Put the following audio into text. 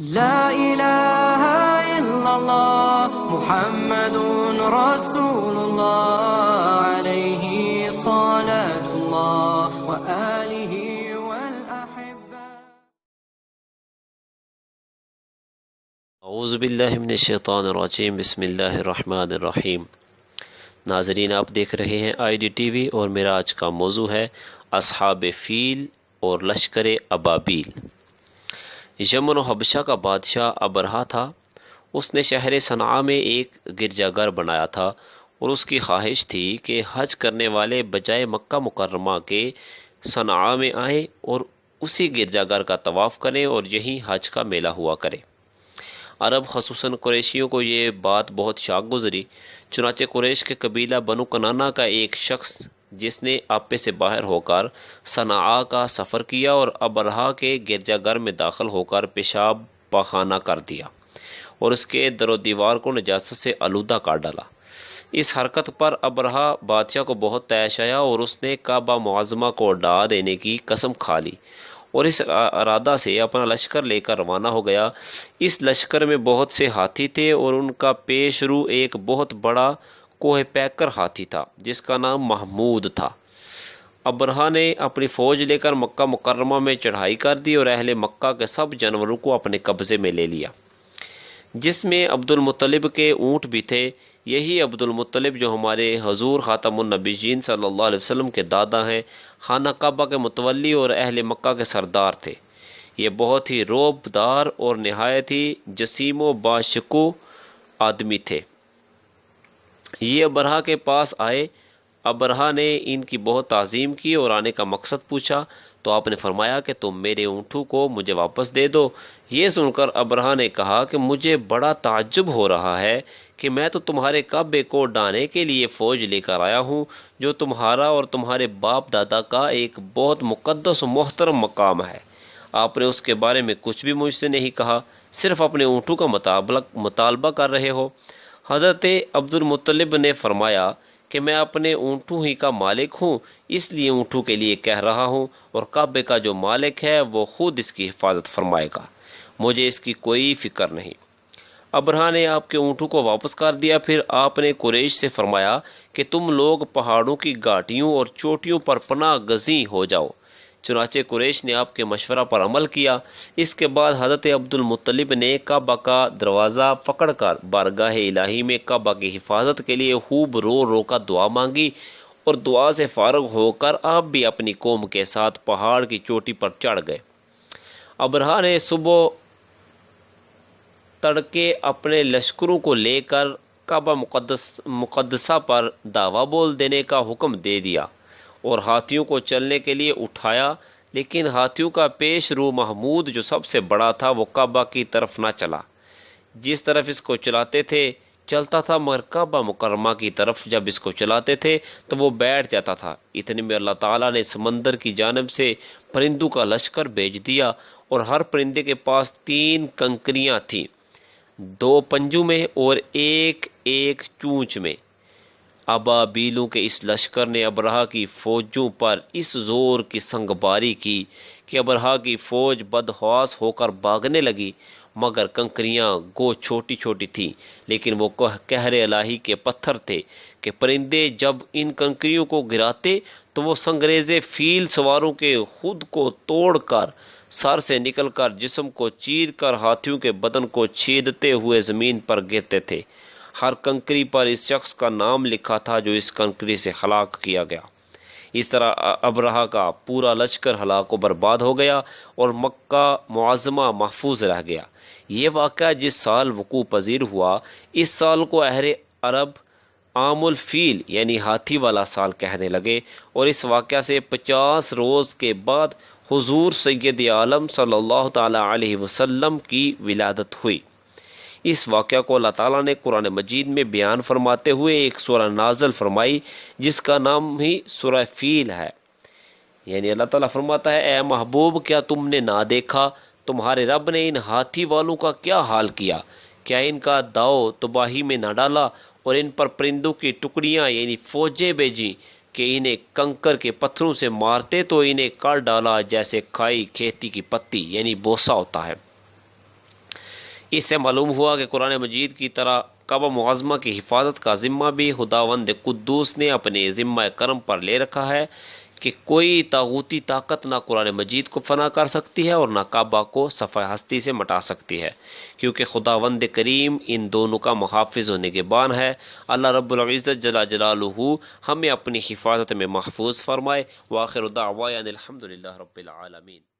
لا إله إلا الله محمد رسول الله عليه صلاة الله وآله والأحبة. اعوذ باللہ من الشیطان الرجیم، بسم اللہ الرحمن الرحیم۔ ناظرین، آپ دیکھ رہے ہیں آئی ڈی ٹی وی اور میرا آج کا موضوع ہے اصحاب فیل اور لشکر ابابیل۔ یمن و حبشہ کا بادشاہ ابرہہ تھا۔ اس نے شہر صنعاء میں ایک گرجا گھر بنایا تھا اور اس کی خواہش تھی کہ حج کرنے والے بجائے مکہ مکرمہ کے صنعاء میں آئیں اور اسی گرجا گھر کا طواف کریں اور یہیں حج کا میلہ ہوا کرے۔ عرب خصوصاً قریشیوں کو یہ بات بہت شاق گزری، چنانچہ قریش کے قبیلہ بنو کنانہ کا ایک شخص جس نے آپے سے باہر ہو کر صنعاء کا سفر کیا اور ابرہہ کے گرجا گھر میں داخل ہو کر پیشاب پاخانہ کر دیا اور اس کے در و دیوار کو نجاست سے آلودہ کر ڈالا۔ اس حرکت پر ابرہہ بادشاہ کو بہت طیش آیا اور اس نے کعبہ معظمہ کو ڈھا دینے کی قسم کھا لی اور اس ارادہ سے اپنا لشکر لے کر روانہ ہو گیا۔ اس لشکر میں بہت سے ہاتھی تھے اور ان کا پیش رو ایک بہت بڑا کوہ پیکر ہاتھی تھا جس کا نام محمود تھا۔ ابرہہ نے اپنی فوج لے کر مکہ مکرمہ میں چڑھائی کر دی اور اہل مکہ کے سب جانوروں کو اپنے قبضے میں لے لیا، جس میں عبد المطلب کے اونٹ بھی تھے۔ یہی عبد المطلب جو ہمارے حضور خاتم النبیین صلی اللہ علیہ وسلم کے دادا ہیں، خانہ کعبہ کے متولی اور اہل مکہ کے سردار تھے۔ یہ بہت ہی رعب دار اور نہایت ہی جسیم و باشکوہ آدمی تھے۔ یہ ابرہہ کے پاس آئے۔ ابرہہ نے ان کی بہت تعظیم کی اور آنے کا مقصد پوچھا تو آپ نے فرمایا کہ تم میرے اونٹوں کو مجھے واپس دے دو۔ یہ سن کر ابرہہ نے کہا کہ مجھے بڑا تعجب ہو رہا ہے کہ میں تو تمہارے کعبے کو ڈھانے کے لیے فوج لے کر آیا ہوں، جو تمہارا اور تمہارے باپ دادا کا ایک بہت مقدس و محترم مقام ہے۔ آپ نے اس کے بارے میں کچھ بھی مجھ سے نہیں کہا، صرف اپنے اونٹوں کا مطالبہ کر رہے ہو۔ حضرت عبد المطلب نے فرمایا کہ میں اپنے اونٹوں ہی کا مالک ہوں، اس لیے اونٹوں کے لیے کہہ رہا ہوں، اور کعبے کا جو مالک ہے وہ خود اس کی حفاظت فرمائے گا، مجھے اس کی کوئی فکر نہیں۔ ابرہہ نے آپ کے اونٹوں کو واپس کر دیا۔ پھر آپ نے قریش سے فرمایا کہ تم لوگ پہاڑوں کی گھاٹیوں اور چوٹیوں پر پناہ گزین ہو جاؤ۔ چنانچہ قریش نے آپ کے مشورہ پر عمل کیا۔ اس کے بعد حضرت عبد المطلب نے کعبہ کا دروازہ پکڑ کر بارگاہ الہی میں کعبہ کی حفاظت کے لیے خوب رو رو کر دعا مانگی، اور دعا سے فارغ ہو کر آپ بھی اپنی قوم کے ساتھ پہاڑ کی چوٹی پر چڑھ گئے۔ ابرہہ نے صبح تڑکے اپنے لشکروں کو لے کر کعبہ مقدسہ پر دعویٰ بول دینے کا حکم دے دیا اور ہاتھیوں کو چلنے کے لیے اٹھایا، لیکن ہاتھیوں کا پیش رو محمود جو سب سے بڑا تھا وہ کعبہ کی طرف نہ چلا۔ جس طرف اس کو چلاتے تھے چلتا تھا، مگر کعبہ مکرمہ کی طرف جب اس کو چلاتے تھے تو وہ بیٹھ جاتا تھا۔ اتنے میں اللہ تعالیٰ نے سمندر کی جانب سے پرندوں کا لشکر بھیج دیا اور ہر پرندے کے پاس 3 کنکریاں تھیں، 2 پنجوں میں اور ایک چونچ میں۔ ابابیلوں کے اس لشکر نے ابرہہ کی فوجوں پر اس زور کی سنگباری کی کہ ابرہہ کی فوج بدحواس ہو کر بھاگنے لگی، مگر کنکریاں گو چھوٹی چھوٹی تھیں، لیکن وہ قہر الہی کے پتھر تھے کہ پرندے جب ان کنکریوں کو گراتے تو وہ سنگریزے فیل سواروں کے خود کو توڑ کر سر سے نکل کر جسم کو چیر کر ہاتھیوں کے بدن کو چھیدتے ہوئے زمین پر گرتے تھے۔ ہر کنکری پر اس شخص کا نام لکھا تھا جو اس کنکری سے ہلاک کیا گیا۔ اس طرح ابرہہ کا پورا لشکر ہلاک و برباد ہو گیا اور مکہ معظمہ محفوظ رہ گیا۔ یہ واقعہ جس سال وقوع پذیر ہوا، اس سال کو اہل عرب عام الفیل یعنی ہاتھی والا سال کہنے لگے، اور اس واقعہ سے 50 روز کے بعد حضور سید عالم صلی اللہ تعالی علیہ وسلم کی ولادت ہوئی۔ اس واقعہ کو اللہ تعالیٰ نے قرآن مجید میں بیان فرماتے ہوئے ایک سورہ نازل فرمائی جس کا نام ہی سورہ فیل ہے۔ یعنی اللہ تعالیٰ فرماتا ہے، اے محبوب، کیا تم نے نہ دیکھا تمہارے رب نے ان ہاتھی والوں کا کیا حال کیا؟ کیا ان کا داؤ تباہی میں نہ ڈالا اور ان پر پرندوں کی ٹکڑیاں یعنی فوجیں بھیجی کہ انہیں کنکر کے پتھروں سے مارتے تو انہیں کاٹ ڈالا جیسے کھائی کھیتی کی پتی یعنی بوسا ہوتا ہے۔ اس سے معلوم ہوا کہ قرآن مجید کی طرح کعبہ معظمہ کی حفاظت کا ذمہ بھی خداوند قدوس نے اپنے ذمہ کرم پر لے رکھا ہے کہ کوئی طاغوتی طاقت نہ قرآن مجید کو فنا کر سکتی ہے اور نہ کعبہ کو صفحہ ہستی سے مٹا سکتی ہے، کیونکہ خداوند کریم ان دونوں کا محافظ و نگہبان ہے۔ اللہ رب العزت جل جلالہ ہمیں اپنی حفاظت میں محفوظ فرمائے۔ وآخر دعوانا الحمدللہ رب العالمین۔